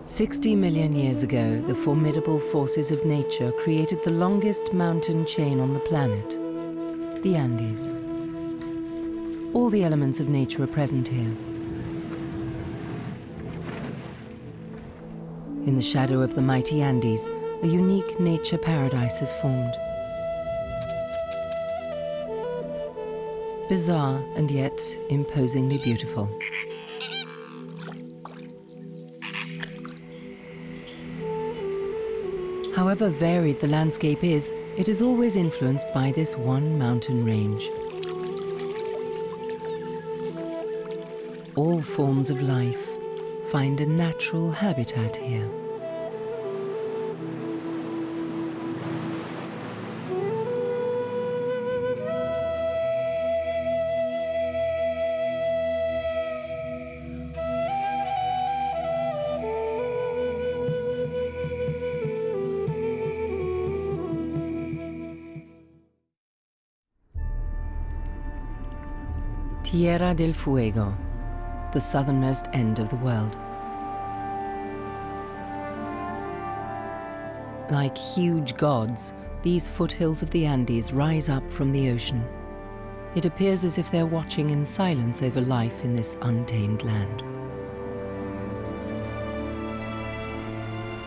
60 million years ago, the formidable forces of nature created the longest mountain chain on the planet, the Andes. All the elements of nature are present here. In the shadow of the mighty Andes, a unique nature paradise has formed. Bizarre and yet imposingly beautiful. However varied the landscape is, it is always influenced by this one mountain range. All forms of life find a natural habitat here. Tierra del Fuego, the southernmost end of the world. Like huge gods, these foothills of the Andes rise up from the ocean. It appears as if they're watching in silence over life in this untamed land.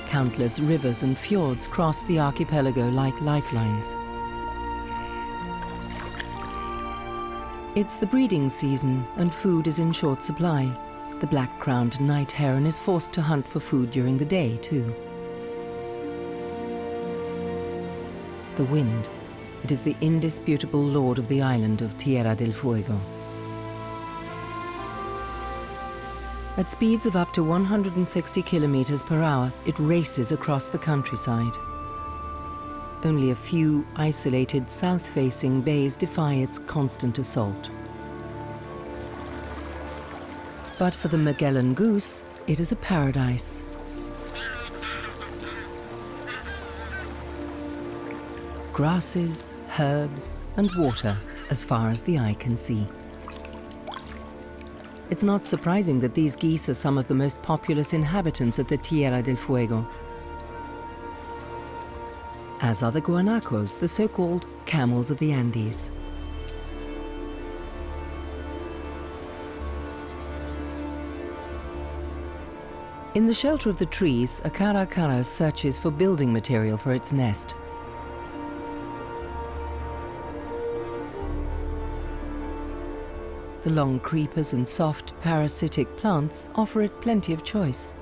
Countless rivers and fjords cross the archipelago like lifelines. It's the breeding season and food is in short supply. The black-crowned night heron is forced to hunt for food during the day, too. The wind. It is the indisputable lord of the island of Tierra del Fuego. At speeds of up to 160 kilometers per hour, it races across the countryside. Only a few isolated south-facing bays defy its constant assault. But for the Magellan goose, it is a paradise. Grasses, herbs, and water as far as the eye can see. It's not surprising that these geese are some of the most populous inhabitants of the Tierra del Fuego. As are the guanacos, the so-called camels of the Andes. In the shelter of the trees, a caracara searches for building material for its nest. The long creepers and soft parasitic plants offer it plenty of choice.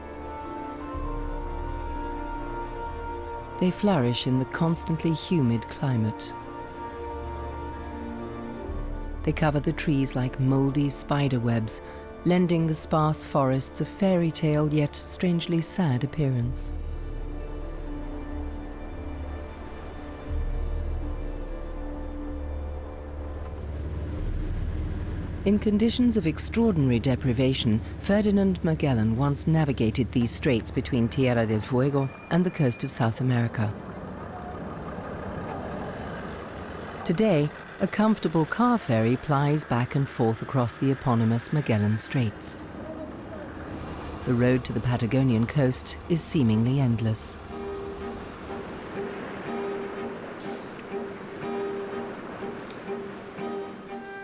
They flourish in the constantly humid climate. They cover the trees like moldy spider webs, lending the sparse forests a fairy tale yet strangely sad appearance. In conditions of extraordinary deprivation, Ferdinand Magellan once navigated these straits between Tierra del Fuego and the coast of South America. Today, a comfortable car ferry plies back and forth across the eponymous Magellan Straits. The road to the Patagonian coast is seemingly endless.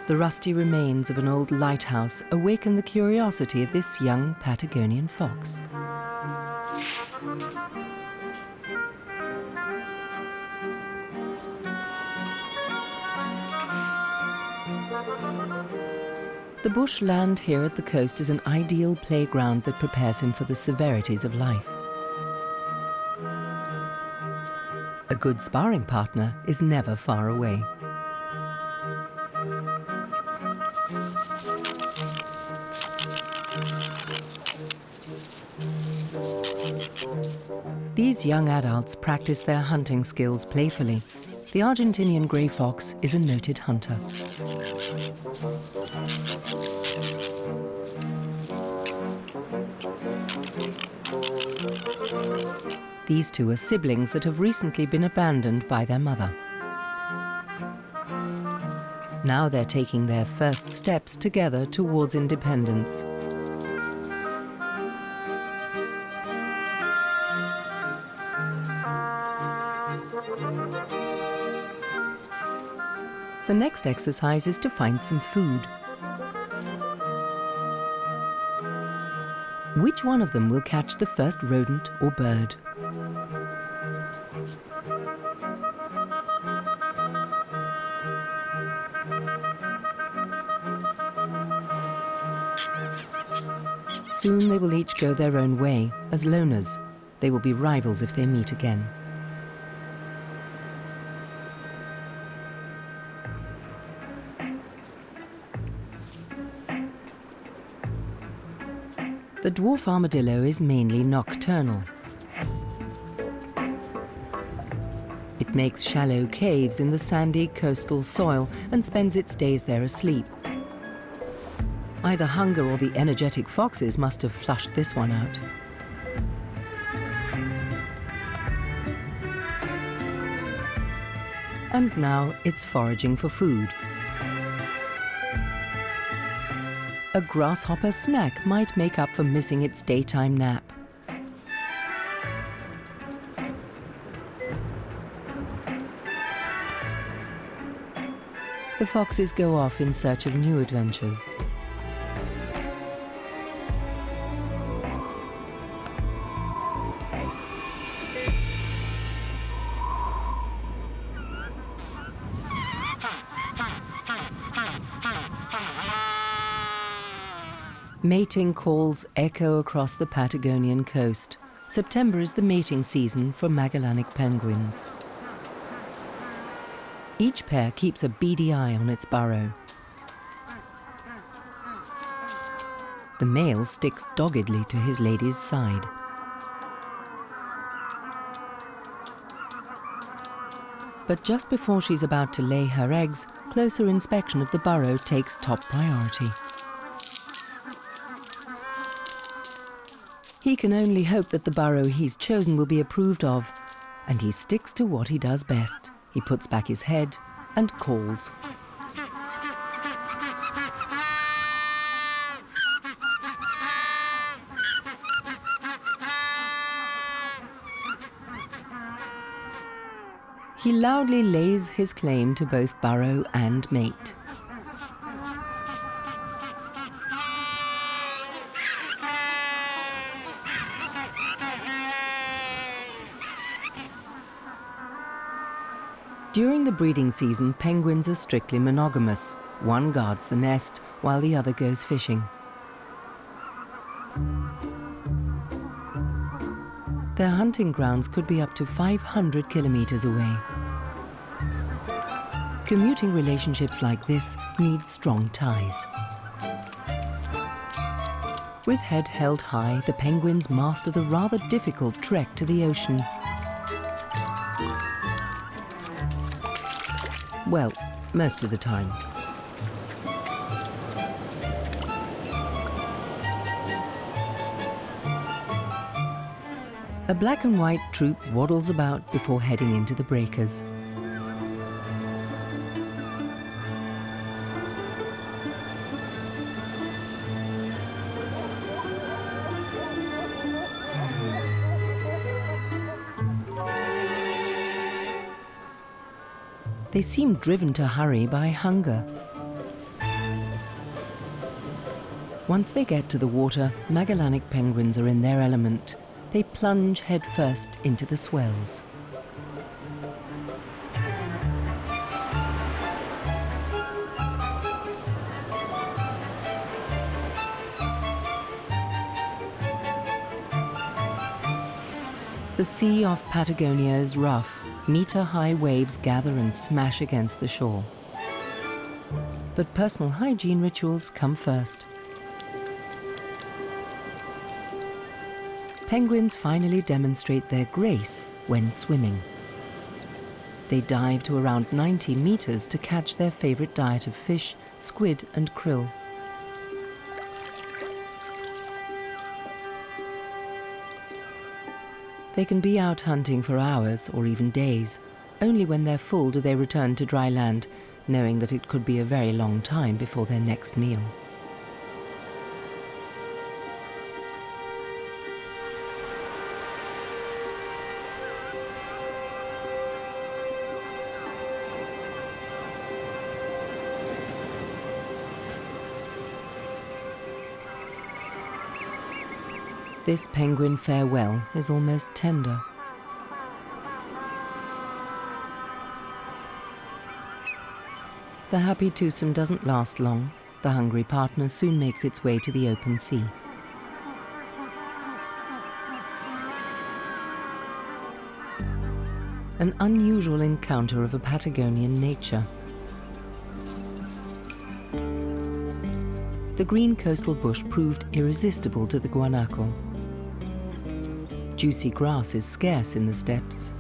The rusty remains of an old lighthouse awaken the curiosity of this young Patagonian fox. The bushland here at the coast is an ideal playground that prepares him for the severities of life. A good sparring partner is never far away. These young adults practice their hunting skills playfully. The Argentinian grey fox is a noted hunter. These two are siblings that have recently been abandoned by their mother. Now they're taking their first steps together towards independence. The next exercise is to find some food. Which one of them will catch the first rodent or bird? Soon they will each go their own way, as loners. They will be rivals if they meet again. The dwarf armadillo is mainly nocturnal. It makes shallow caves in the sandy coastal soil and spends its days there asleep. Either hunger or the energetic foxes must have flushed this one out. And now it's foraging for food. A grasshopper snack might make up for missing its daytime nap. The foxes go off in search of new adventures. Mating calls echo across the Patagonian coast. September is the mating season for Magellanic penguins. Each pair keeps a beady eye on its burrow. The male sticks doggedly to his lady's side. But just before she's about to lay her eggs, closer inspection of the burrow takes top priority. He can only hope that the burrow he's chosen will be approved of, and he sticks to what he does best. He puts back his head and calls. He loudly lays his claim to both burrow and mate. During the breeding season, penguins are strictly monogamous. One guards the nest while the other goes fishing. Their hunting grounds could be up to 500 kilometers away. Commuting relationships like this need strong ties. With head held high, the penguins master the rather difficult trek to the ocean. Well, most of the time. A black and white troop waddles about before heading into the breakers. They seem driven to hurry by hunger. Once they get to the water, Magellanic penguins are in their element. They plunge headfirst into the swells. The sea off Patagonia is rough. Meter-high waves gather and smash against the shore. But personal hygiene rituals come first. Penguins finally demonstrate their grace when swimming. They dive to around 90 meters to catch their favorite diet of fish, squid and krill. They can be out hunting for hours or even days. Only when they're full do they return to dry land, knowing that it could be a very long time before their next meal. This penguin farewell is almost tender. The happy twosome doesn't last long. The hungry partner soon makes its way to the open sea. An unusual encounter of a Patagonian nature. The green coastal bush proved irresistible to the guanaco. Juicy grass is scarce in the steppes.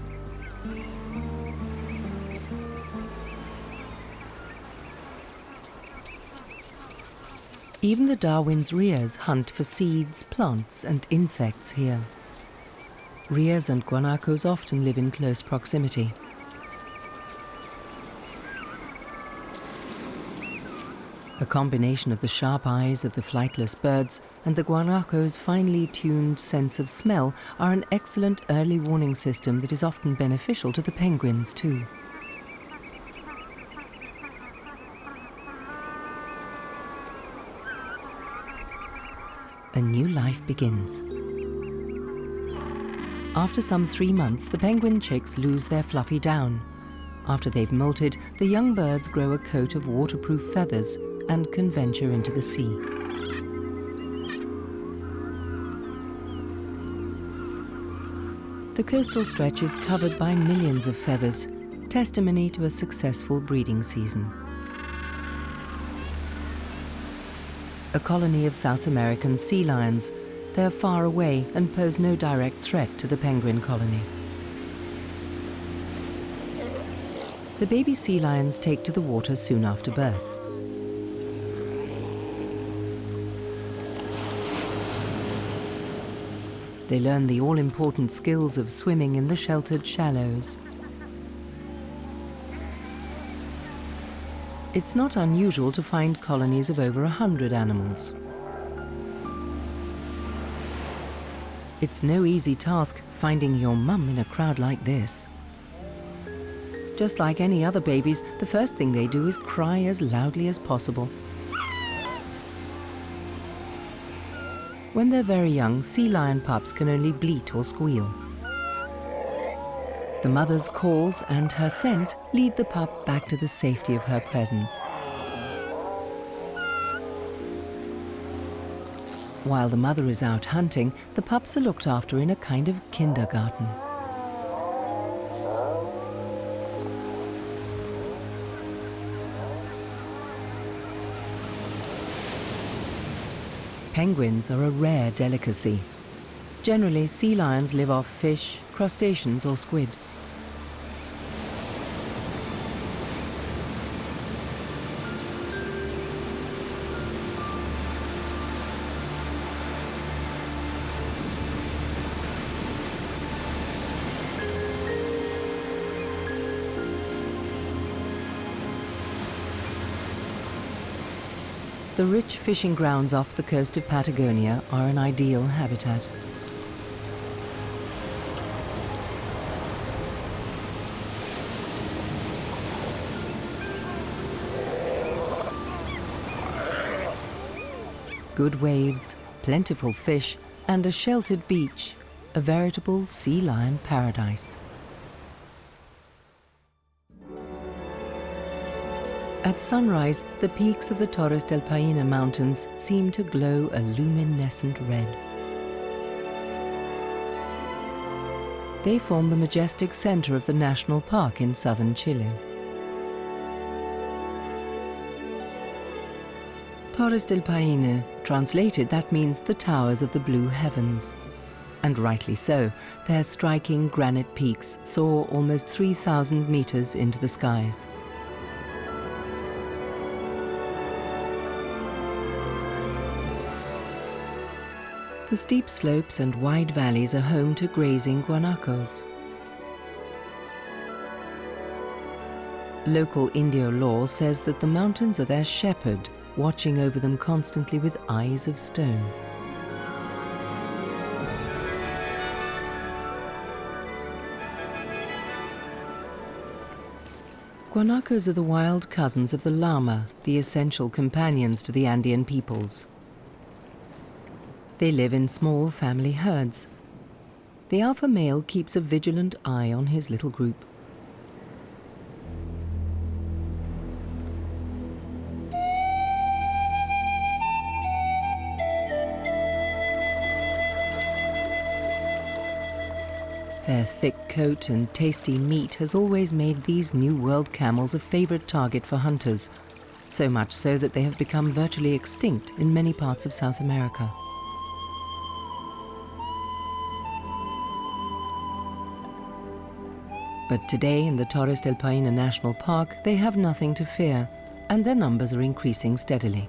Even the Darwin's rheas hunt for seeds, plants, and insects here. Rheas and guanacos often live in close proximity. A combination of the sharp eyes of the flightless birds and the guanaco's finely tuned sense of smell are an excellent early warning system that is often beneficial to the penguins too. A new life begins. After some 3 months, the penguin chicks lose their fluffy down. After they've molted, the young birds grow a coat of waterproof feathers and can venture into the sea. The coastal stretch is covered by millions of feathers, testimony to a successful breeding season. A colony of South American sea lions. They are far away and pose no direct threat to the penguin colony. The baby sea lions take to the water soon after birth. They learn the all-important skills of swimming in the sheltered shallows. It's not unusual to find colonies of over 100 animals. It's no easy task finding your mum in a crowd like this. Just like any other babies, the first thing they do is cry as loudly as possible. When they're very young, sea lion pups can only bleat or squeal. The mother's calls and her scent lead the pup back to the safety of her presence. While the mother is out hunting, the pups are looked after in a kind of kindergarten. Penguins are a rare delicacy. Generally, sea lions live off fish, crustaceans or squid. The rich fishing grounds off the coast of Patagonia are an ideal habitat. Good waves, plentiful fish, and a sheltered beach, a veritable sea lion paradise. At sunrise, the peaks of the Torres del Paine mountains seem to glow a luminescent red. They form the majestic center of the national park in southern Chile. Torres del Paine, translated, that means the towers of the blue heavens. And rightly so, their striking granite peaks soar almost 3,000 meters into the skies. The steep slopes and wide valleys are home to grazing guanacos. Local Indio law says that the mountains are their shepherd, watching over them constantly with eyes of stone. Guanacos are the wild cousins of the llama, the essential companions to the Andean peoples. They live in small family herds. The alpha male keeps a vigilant eye on his little group. Their thick coat and tasty meat has always made these New World camels a favorite target for hunters, so much so that they have become virtually extinct in many parts of South America. But today in the Torres del Paine National Park, they have nothing to fear, and their numbers are increasing steadily.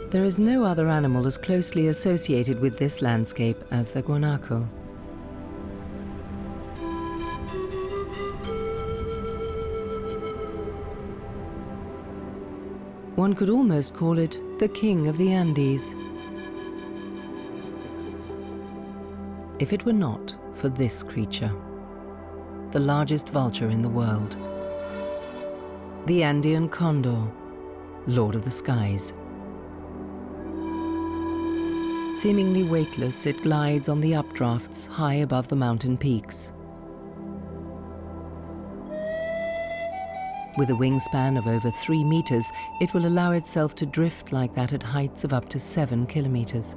There is no other animal as closely associated with this landscape as the guanaco. One could almost call it the king of the Andes. If it were not for this creature, the largest vulture in the world, the Andean condor, lord of the skies. Seemingly weightless, it glides on the updrafts high above the mountain peaks. With a wingspan of over 3 meters, it will allow itself to drift like that at heights of up to 7 kilometers.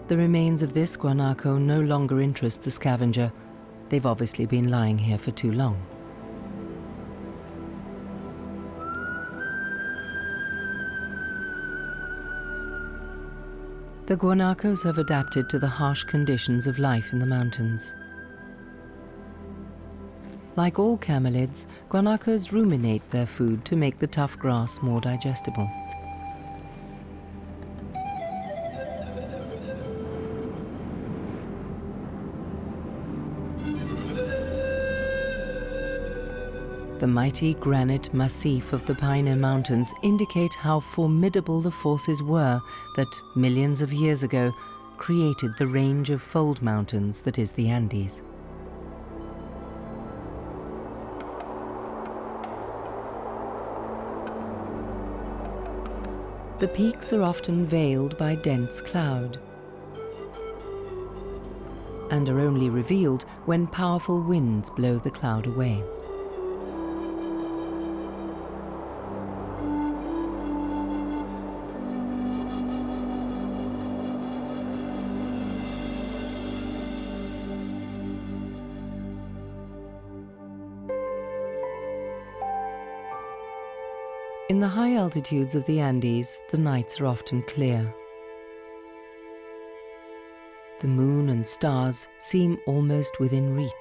The remains of this guanaco no longer interest the scavenger. They've obviously been lying here for too long. The guanacos have adapted to the harsh conditions of life in the mountains. Like all camelids, guanacos ruminate their food to make the tough grass more digestible. The mighty granite massif of the Paine Mountains indicate how formidable the forces were that, millions of years ago, created the range of fold mountains that is the Andes. The peaks are often veiled by dense cloud and are only revealed when powerful winds blow the cloud away. In the high altitudes of the Andes, the nights are often clear. The moon and stars seem almost within reach.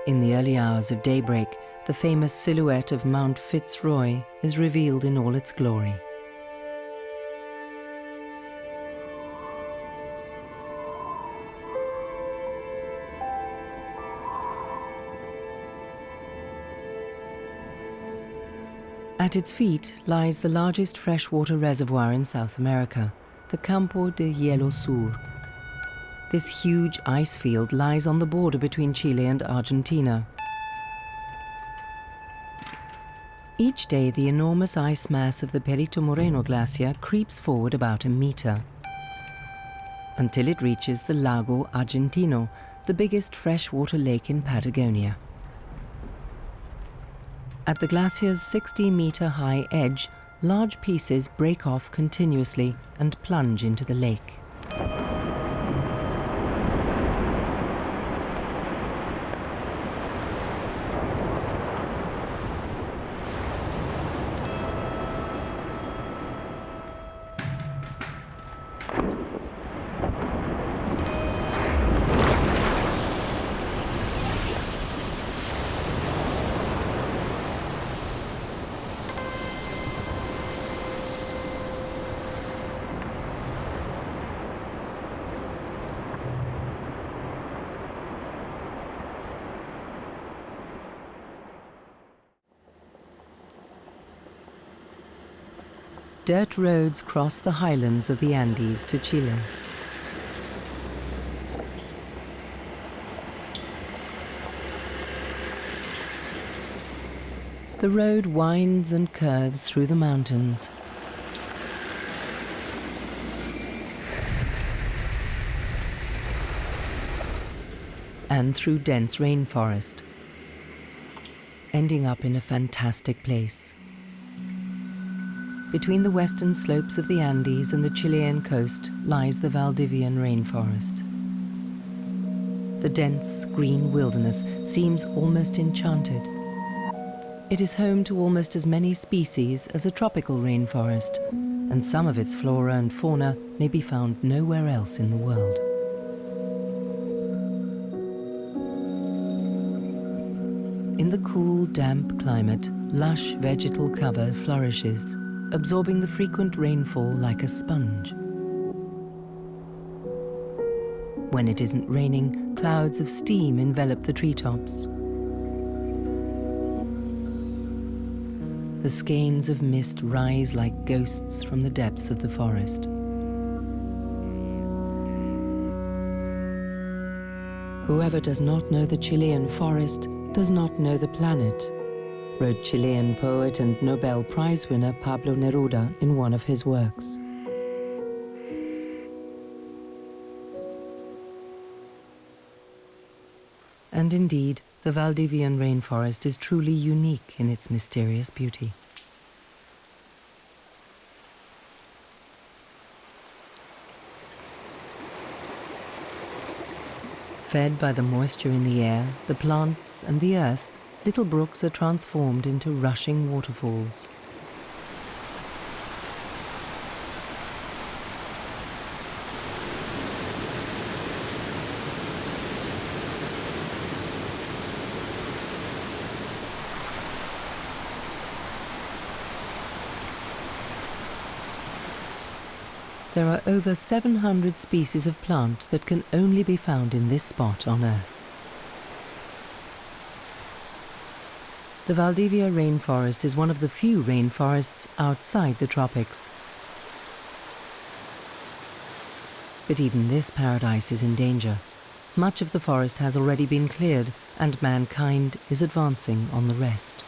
In the early hours of daybreak, the famous silhouette of Mount Fitzroy is revealed in all its glory. At its feet lies the largest freshwater reservoir in South America, the Campo de Hielo Sur. This huge ice field lies on the border between Chile and Argentina. Each day, the enormous ice mass of the Perito Moreno glacier creeps forward about a meter, until it reaches the Lago Argentino, the biggest freshwater lake in Patagonia. At the glacier's 60-meter-high edge, large pieces break off continuously and plunge into the lake. dirt roads cross the highlands of the Andes to Chile. The road winds and curves through the mountains. And through dense rainforest, ending up in a fantastic place. Between the western slopes of the Andes and the Chilean coast lies the Valdivian rainforest. The dense green wilderness seems almost enchanted. It is home to almost as many species as a tropical rainforest, and some of its flora and fauna may be found nowhere else in the world. In the cool, damp climate, lush vegetal cover flourishes, absorbing the frequent rainfall like a sponge. When it isn't raining, clouds of steam envelop the treetops. The skeins of mist rise like ghosts from the depths of the forest. Whoever does not know the Chilean forest does not know the planet, wrote Chilean poet and Nobel Prize winner Pablo Neruda in one of his works. And indeed, the Valdivian rainforest is truly unique in its mysterious beauty. Fed by the moisture in the air, the plants and the earth, little brooks are transformed into rushing waterfalls. There are over 700 species of plant that can only be found in this spot on Earth. The Valdivia rainforest is one of the few rainforests outside the tropics. But even this paradise is in danger. Much of the forest has already been cleared, and mankind is advancing on the rest.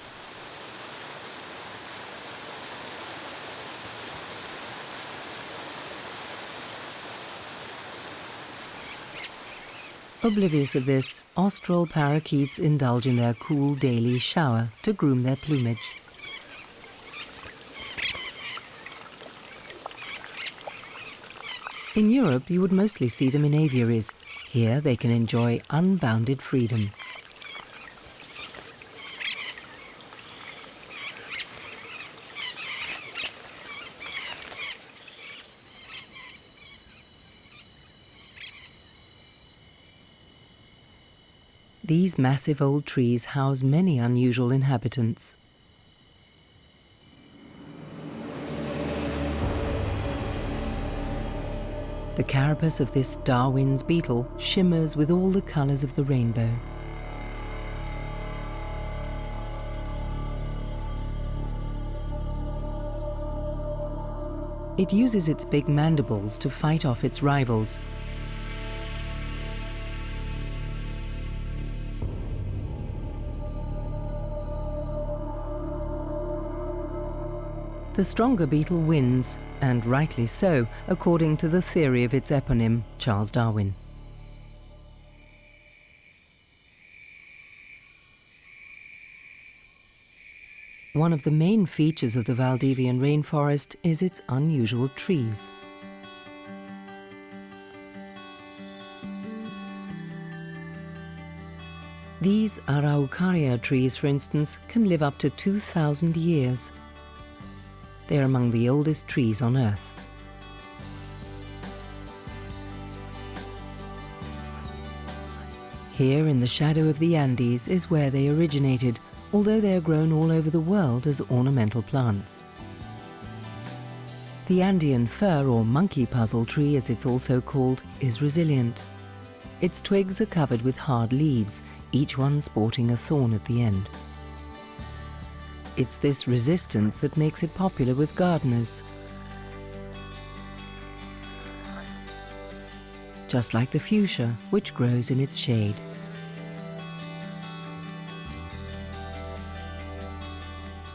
Oblivious of this, austral parakeets indulge in their cool daily shower to groom their plumage. In Europe, you would mostly see them in aviaries. Here they can enjoy unbounded freedom. These massive old trees house many unusual inhabitants. The carapace of this Darwin's beetle shimmers with all the colors of the rainbow. It uses its big mandibles to fight off its rivals. The stronger beetle wins, and rightly so, according to the theory of its eponym, Charles Darwin. One of the main features of the Valdivian rainforest is its unusual trees. These Araucaria trees, for instance, can live up to 2,000 years. They are among the oldest trees on Earth. Here in the shadow of the Andes is where they originated, although they are grown all over the world as ornamental plants. The Andean fir or monkey puzzle tree, as it's also called, is resilient. Its twigs are covered with hard leaves, each one sporting a thorn at the end. It's this resistance that makes it popular with gardeners, just like the fuchsia, which grows in its shade.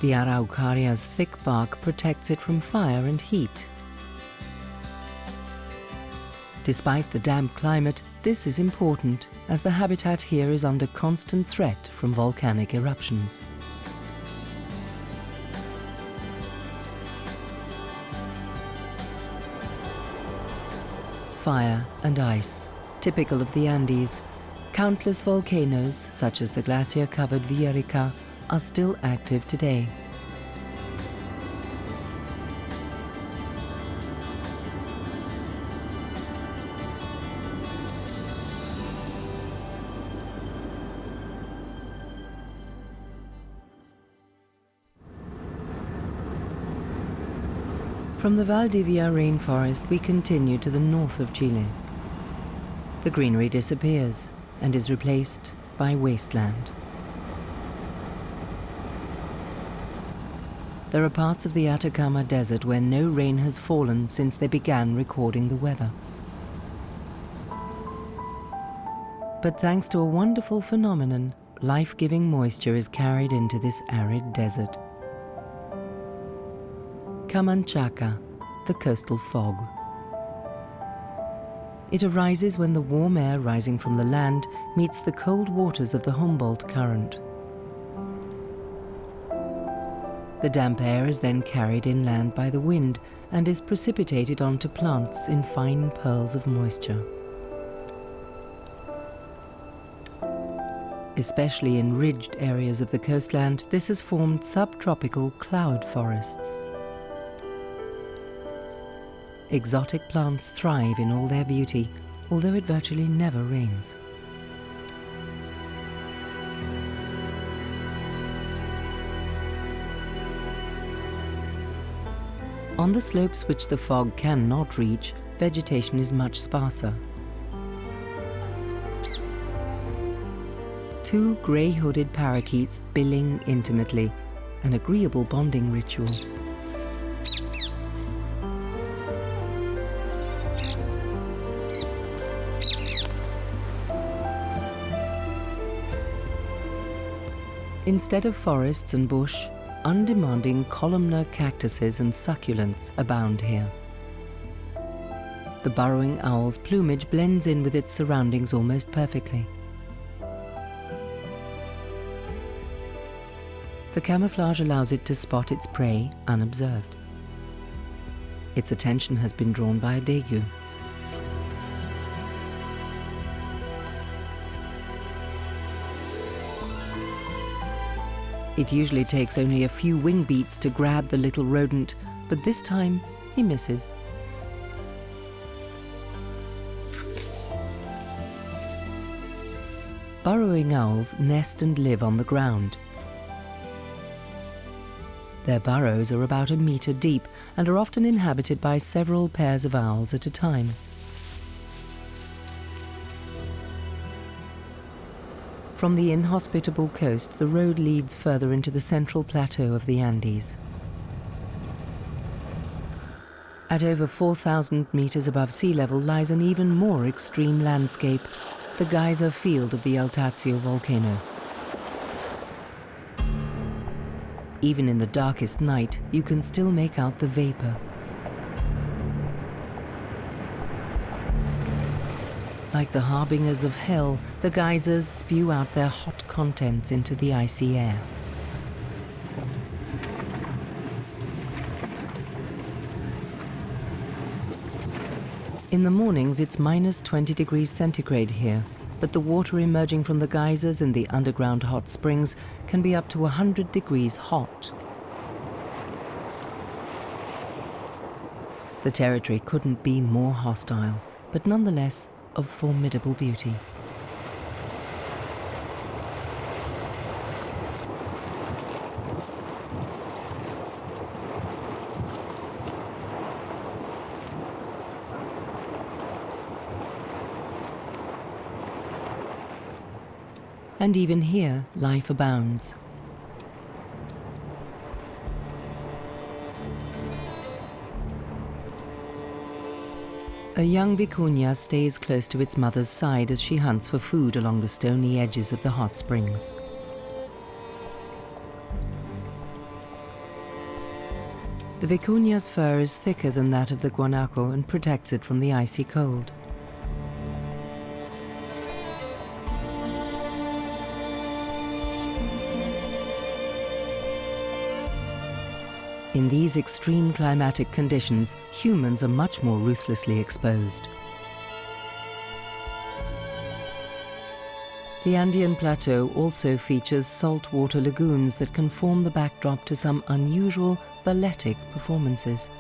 The araucaria's thick bark protects it from fire and heat. Despite the damp climate, this is important, as the habitat here is under constant threat from volcanic eruptions. Fire and ice, typical of the Andes. Countless volcanoes, such as the glacier-covered Scheurich, are still active today. From the Valdivia rainforest, we continue to the north of Chile. The greenery disappears and is replaced by wasteland. There are parts of the Atacama Desert where no rain has fallen since they began recording the weather. But thanks to a wonderful phenomenon, life-giving moisture is carried into this arid desert. Camanchaca, the coastal fog. It arises when the warm air rising from the land meets the cold waters of the Humboldt Current. The damp air is then carried inland by the wind and is precipitated onto plants in fine pearls of moisture. Especially in ridged areas of the coastland, this has formed subtropical cloud forests. Exotic plants thrive in all their beauty, although it virtually never rains. On the slopes which the fog cannot reach, vegetation is much sparser. Two grey-hooded parakeets billing intimately, an agreeable bonding ritual. Instead of forests and bush, undemanding columnar cactuses and succulents abound here. The burrowing owl's plumage blends in with its surroundings almost perfectly. The camouflage allows it to spot its prey unobserved. Its attention has been drawn by a dagu. It usually takes only a few wing beats to grab the little rodent, but this time he misses. Burrowing owls nest and live on the ground. Their burrows are about 1 meter deep and are often inhabited by several pairs of owls at a time. From the inhospitable coast, the road leads further into the central plateau of the Andes. At over 4,000 meters above sea level lies an even more extreme landscape, the geyser field of the El Tatio volcano. Even in the darkest night, you can still make out the vapor. Like the harbingers of hell, the geysers spew out their hot contents into the icy air. In the mornings, it's minus 20 degrees centigrade here, but the water emerging from the geysers and the underground hot springs can be up to 100 degrees hot. The territory couldn't be more hostile, but nonetheless of formidable beauty. And even here, life abounds. A young vicuña stays close to its mother's side as she hunts for food along the stony edges of the hot springs. The vicuña's fur is thicker than that of the guanaco and protects it from the icy cold. In these extreme climatic conditions, humans are much more ruthlessly exposed. The Andean plateau also features saltwater lagoons that can form the backdrop to some unusual balletic performances.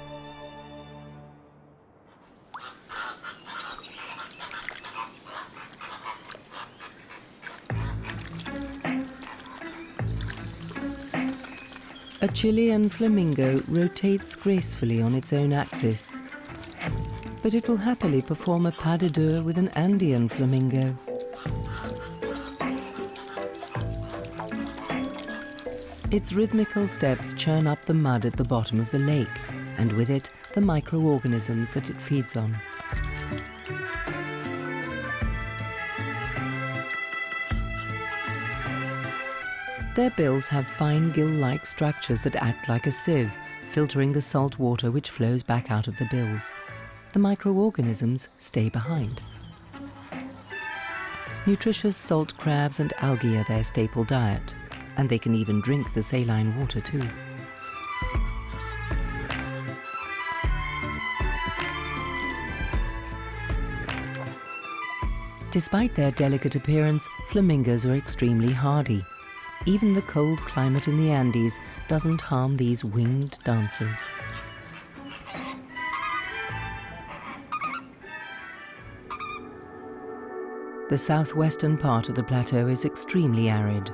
A Chilean flamingo rotates gracefully on its own axis, but it will happily perform a pas de deux with an Andean flamingo. Its rhythmical steps churn up the mud at the bottom of the lake, and with it, the microorganisms that it feeds on. Their bills have fine gill-like structures that act like a sieve, filtering the salt water which flows back out of the bills. The microorganisms stay behind. Nutritious salt crabs and algae are their staple diet, and they can even drink the saline water too. Despite their delicate appearance, flamingos are extremely hardy. Even the cold climate in the Andes doesn't harm these winged dancers. The southwestern part of the plateau is extremely arid.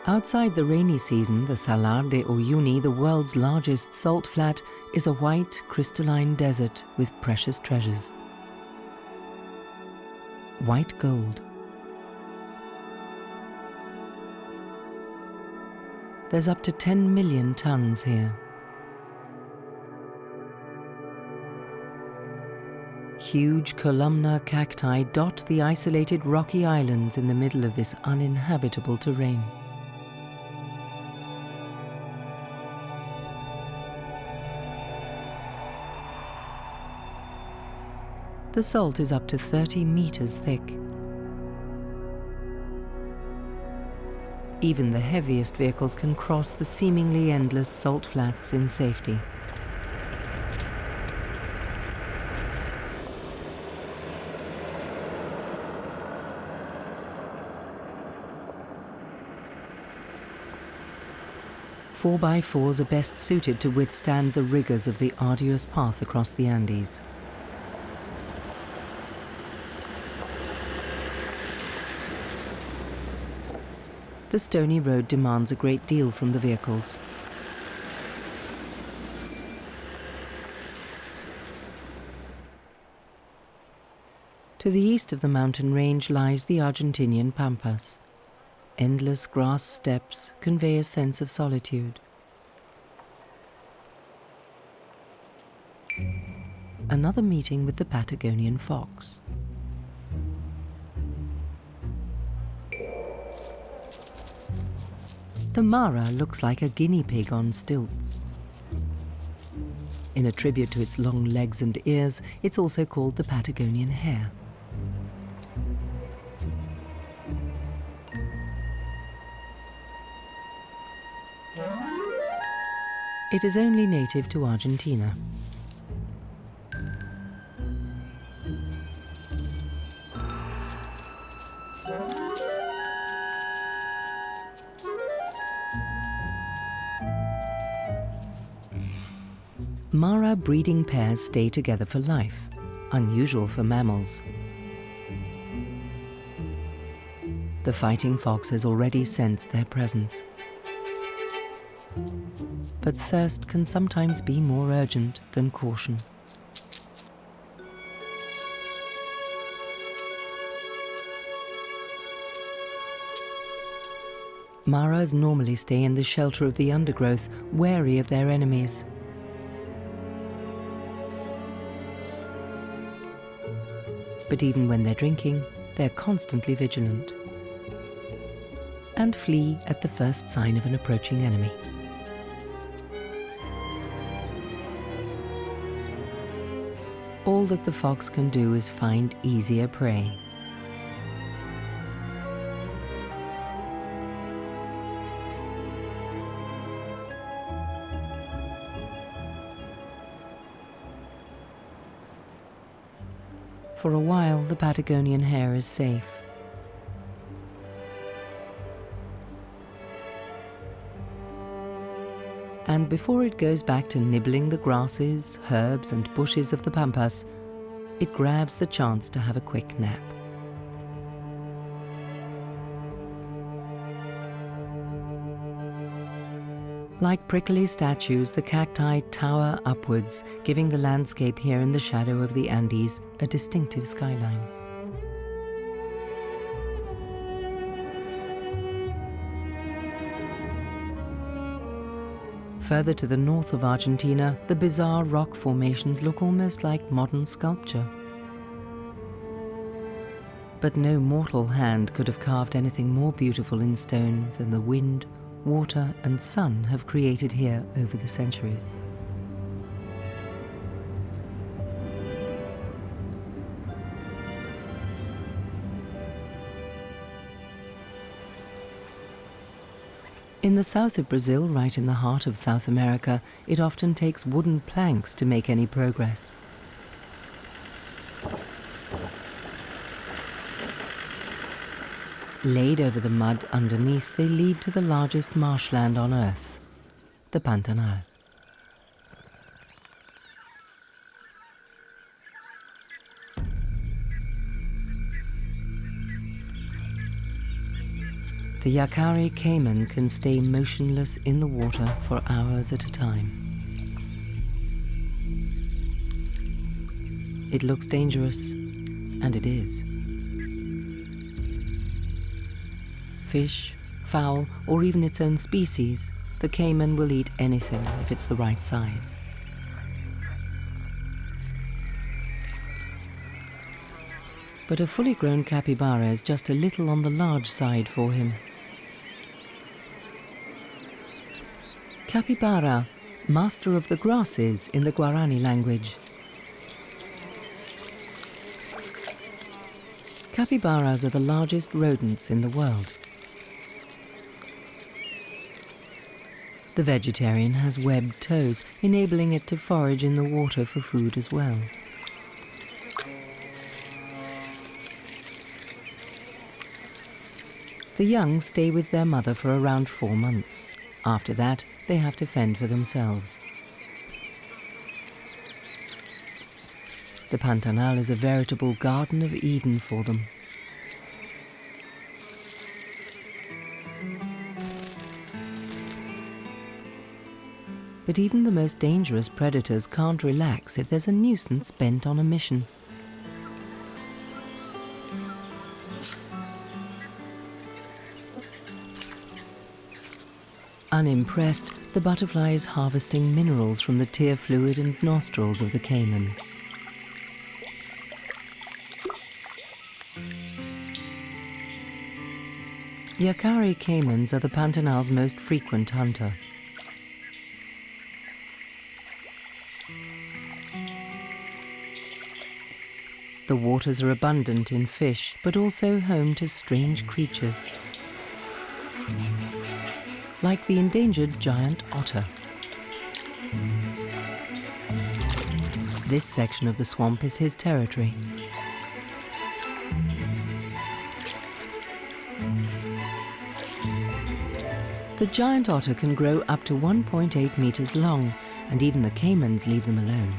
Outside the rainy season, the Salar de Uyuni, the world's largest salt flat, is a white, crystalline desert with precious treasures. White gold. There's up to 10 million tons here. Huge columnar cacti dot the isolated rocky islands in the middle of this uninhabitable terrain. The salt is up to 30 meters thick. Even the heaviest vehicles can cross the seemingly endless salt flats in safety. Four-by-fours are best suited to withstand the rigors of the arduous path across the Andes. The stony road demands a great deal from the vehicles. To the east of the mountain range lies the Argentinian Pampas. Endless grass steppes convey a sense of solitude. Another meeting with the Patagonian fox. The Mara looks like a guinea pig on stilts. In a tribute to its long legs and ears, it's also called the Patagonian hare. It is only native to Argentina. Mara breeding pairs stay together for life, unusual for mammals. The fighting fox has already sensed their presence. But thirst can sometimes be more urgent than caution. Maras normally stay in the shelter of the undergrowth, wary of their enemies. But even when they're drinking, they're constantly vigilant and flee at the first sign of an approaching enemy. All that the fox can do is find easier prey. For a while, the Patagonian hare is safe. And before it goes back to nibbling the grasses, herbs and bushes of the pampas, it grabs the chance to have a quick nap. Like prickly statues, the cacti tower upwards, giving the landscape here in the shadow of the Andes a distinctive skyline. Further to the north of Argentina, the bizarre rock formations look almost like modern sculpture. But no mortal hand could have carved anything more beautiful in stone than the wind, water and sun have created here over the centuries. In the south of Brazil, right in the heart of South America, it often takes wooden planks to make any progress. Laid over the mud underneath, they lead to the largest marshland on Earth, the Pantanal. The Yacare caiman can stay motionless in the water for hours at a time. It looks dangerous, and it is. Fish, fowl, or even its own species, the caiman will eat anything if it's the right size. But a fully grown capybara is just a little on the large side for him. Capybara, master of the grasses in the Guarani language. Capybaras are the largest rodents in the world. The vegetarian has webbed toes, enabling it to forage in the water for food as well. The young stay with their mother for around 4 months. After that, they have to fend for themselves. The Pantanal is a veritable Garden of Eden for them. But even the most dangerous predators can't relax if there's a nuisance bent on a mission. Unimpressed, the butterfly is harvesting minerals from the tear fluid and nostrils of the caiman. Yacare caimans are the Pantanal's most frequent hunter. The waters are abundant in fish, but also home to strange creatures, like the endangered giant otter. This section of the swamp is his territory. The giant otter can grow up to 1.8 meters long, and even the caimans leave them alone.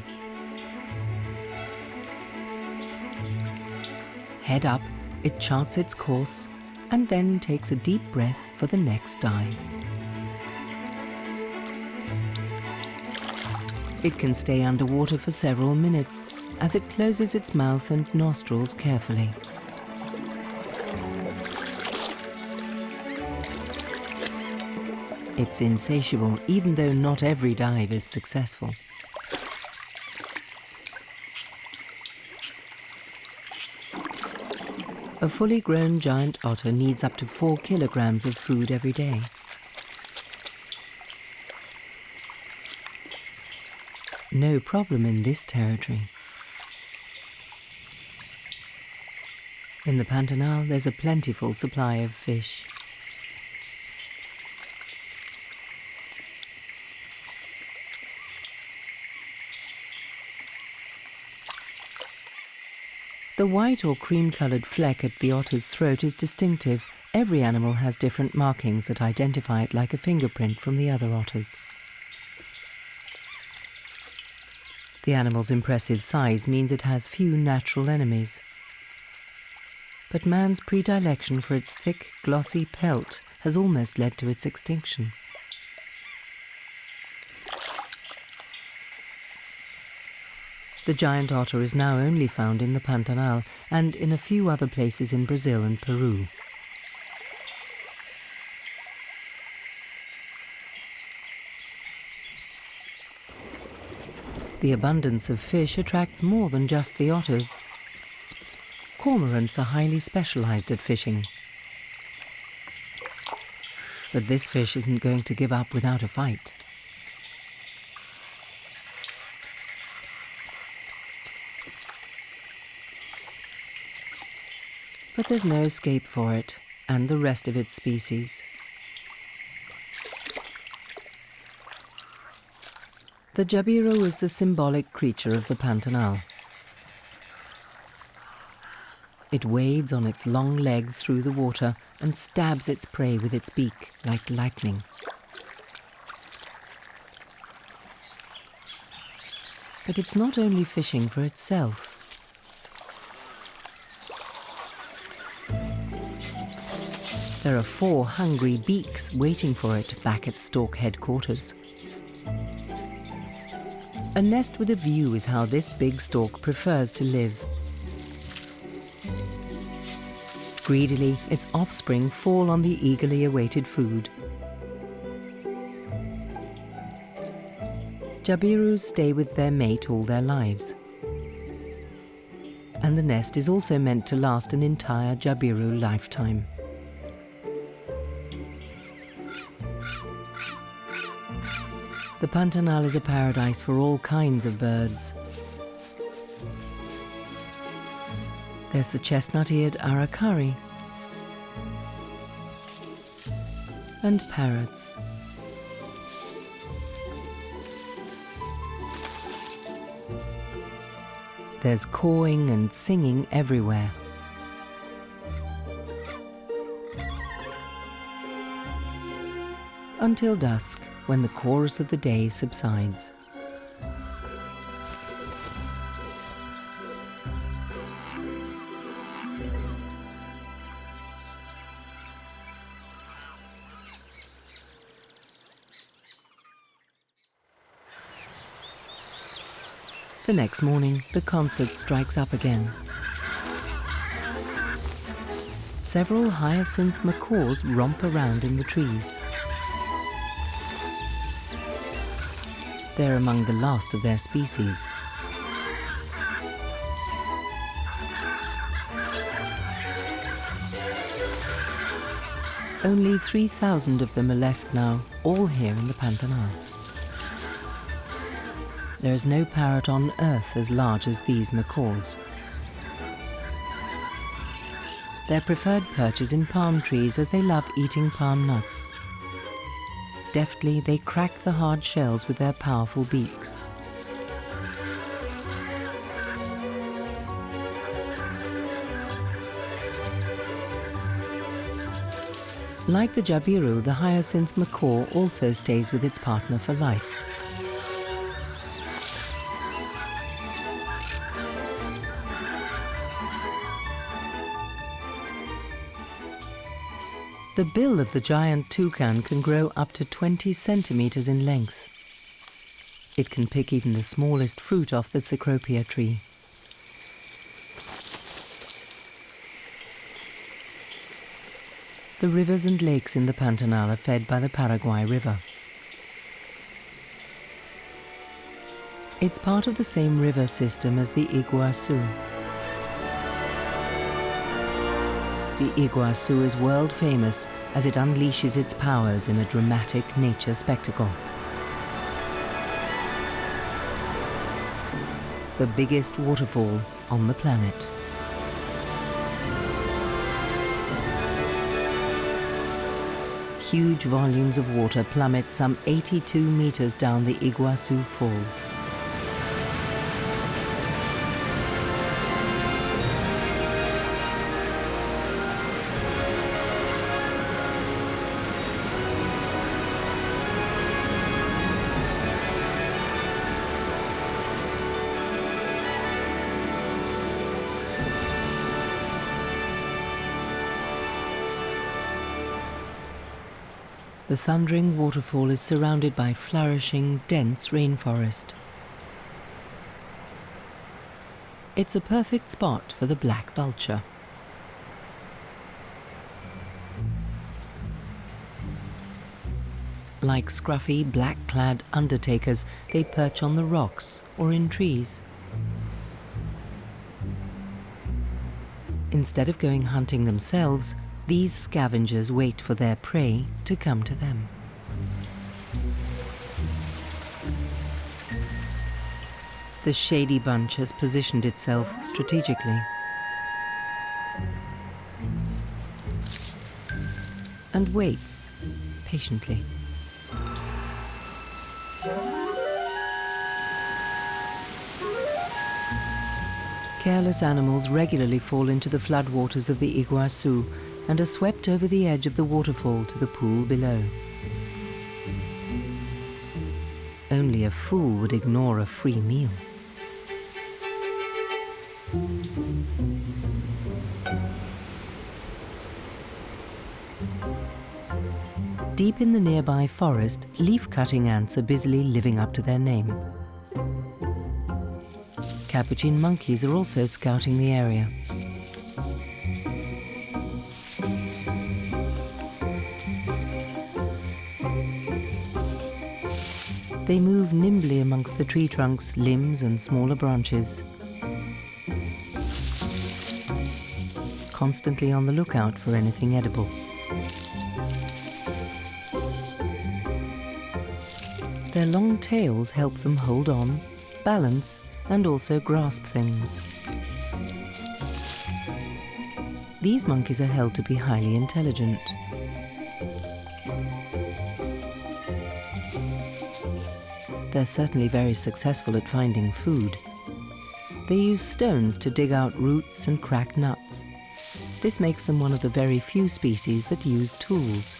Head up, it charts its course, and then takes a deep breath for the next dive. It can stay underwater for several minutes as it closes its mouth and nostrils carefully. It's insatiable, even though not every dive is successful. A fully grown giant otter needs up to 4 kilograms of food every day. No problem in this territory. In the Pantanal, there's a plentiful supply of fish. The white or cream-colored fleck at the otter's throat is distinctive. Every animal has different markings that identify it like a fingerprint from the other otters. The animal's impressive size means it has few natural enemies. But man's predilection for its thick, glossy pelt has almost led to its extinction. The giant otter is now only found in the Pantanal and in a few other places in Brazil and Peru. The abundance of fish attracts more than just the otters. Cormorants are highly specialized at fishing. But this fish isn't going to give up without a fight. But there's no escape for it, and the rest of its species. The jabiru is the symbolic creature of the Pantanal. It wades on its long legs through the water and stabs its prey with its beak like lightning. But it's not only fishing for itself. There are 4 hungry beaks waiting for it back at stork headquarters. A nest with a view is how this big stork prefers to live. Greedily, its offspring fall on the eagerly awaited food. Jabirus stay with their mate all their lives. And the nest is also meant to last an entire jabiru lifetime. The Pantanal is a paradise for all kinds of birds. There's the chestnut-eared aracari and parrots. There's cawing and singing everywhere. Until dusk, when the chorus of the day subsides. The next morning, the concert strikes up again. Several hyacinth macaws romp around in the trees. They're among the last of their species. Only 3,000 of them are left now, all here in the Pantanal. There is no parrot on Earth as large as these macaws. Their preferred perch is in palm trees as they love eating palm nuts. Deftly, they crack the hard shells with their powerful beaks. Like the jabiru, the hyacinth macaw also stays with its partner for life. The bill of the giant toucan can grow up to 20 centimeters in length. It can pick even the smallest fruit off the cecropia tree. The rivers and lakes in the Pantanal are fed by the Paraguay River. It's part of the same river system as the Iguazu. The Iguazu is world famous as it unleashes its powers in a dramatic nature spectacle. The biggest waterfall on the planet. Huge volumes of water plummet some 82 meters down the Iguazu Falls. The thundering waterfall is surrounded by flourishing, dense rainforest. It's a perfect spot for the black vulture. Like scruffy, black-clad undertakers, they perch on the rocks or in trees. Instead of going hunting themselves, these scavengers wait for their prey to come to them. The shady bunch has positioned itself strategically and waits patiently. Careless animals regularly fall into the floodwaters of the Iguazu and are swept over the edge of the waterfall to the pool below. Only a fool would ignore a free meal. Deep in the nearby forest, leaf-cutting ants are busily living up to their name. Capuchin monkeys are also scouting the area. They move nimbly amongst the tree trunks, limbs and smaller branches, constantly on the lookout for anything edible. Their long tails help them hold on, balance, and also grasp things. These monkeys are held to be highly intelligent. They're certainly very successful at finding food. They use stones to dig out roots and crack nuts. This makes them one of the very few species that use tools.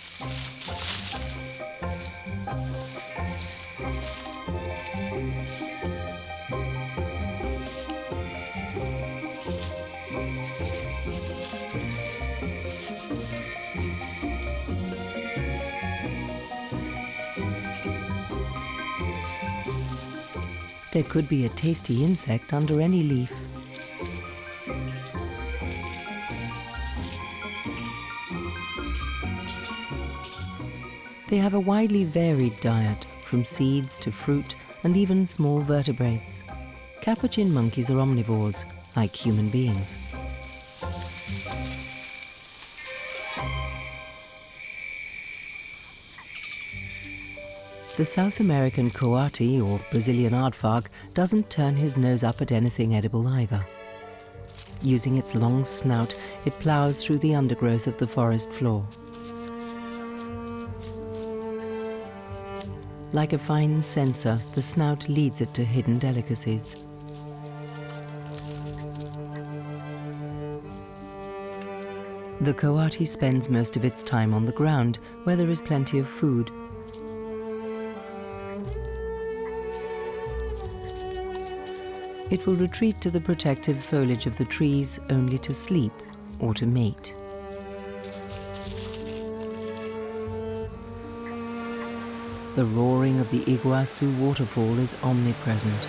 There could be a tasty insect under any leaf. They have a widely varied diet, from seeds to fruit and even small vertebrates. Capuchin monkeys are omnivores, like human beings. The South American coati, or Brazilian aardvark, doesn't turn his nose up at anything edible either. Using its long snout, it plows through the undergrowth of the forest floor. Like a fine censer, the snout leads it to hidden delicacies. The coati spends most of its time on the ground, where there is plenty of food. It will retreat to the protective foliage of the trees only to sleep or to mate. The roaring of the Iguazu waterfall is omnipresent.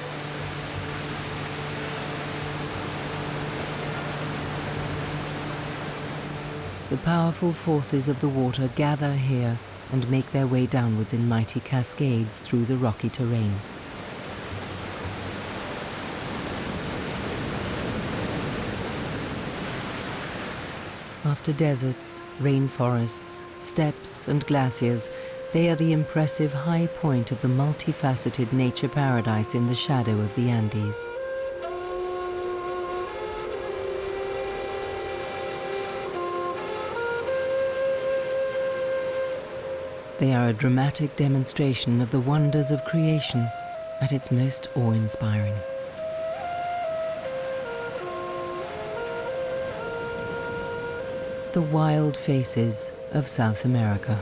The powerful forces of the water gather here and make their way downwards in mighty cascades through the rocky terrain. After deserts, rainforests, steppes and glaciers, they are the impressive high point of the multifaceted nature paradise in the shadow of the Andes. They are a dramatic demonstration of the wonders of creation at its most awe-inspiring. The wild faces of South America.